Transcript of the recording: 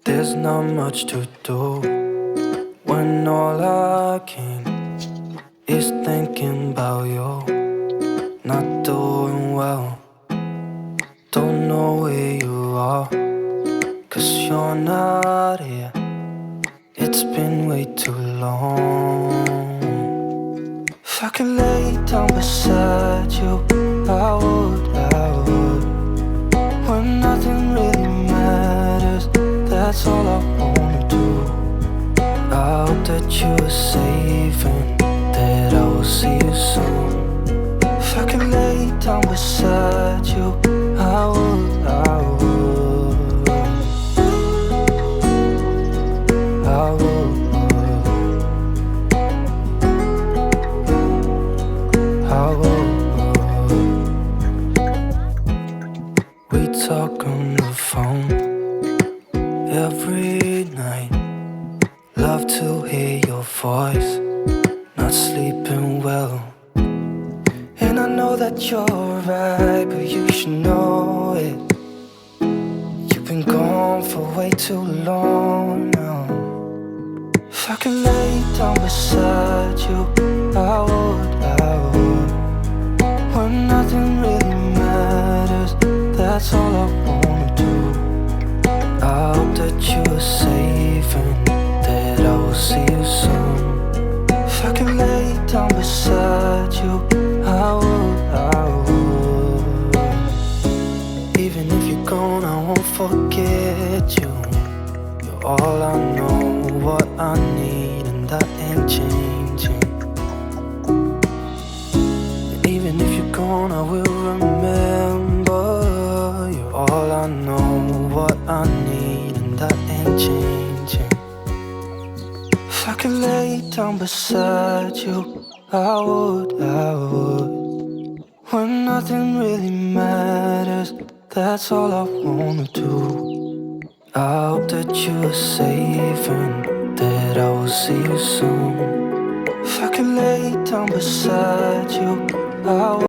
There's not much to do when all I can is thinking about you. Not doing well, don't know where you are, 'cause you're not here. It's been way too long. If I could lay down beside you, I would. When nothing really matters, that's all I wanna do. I hope that you are safe and that I will see you soon. If I could lay down beside you, I would. I would. We talk on the phone every night. Love to hear your voice. Not sleeping well, and I know that you're right, but you should know it. You've been gone for way too long now. If I could lay down beside you, I would. When nothing really matters, that's all I wanna do. I hope that you are safe and that I will see you soon. If I could lay down beside you, I would. Even if you're gone, I won't forget you. You're all I know, what I need, and that ain't changing. And even if you're gone, I will remember. You're all I know, what I need, and that ain't changing. If I could lay down beside you, I would. When nothing really matters, that's all I wanna do. I hope that you are safe and that I will see you soon. If I could lay down beside you, I would.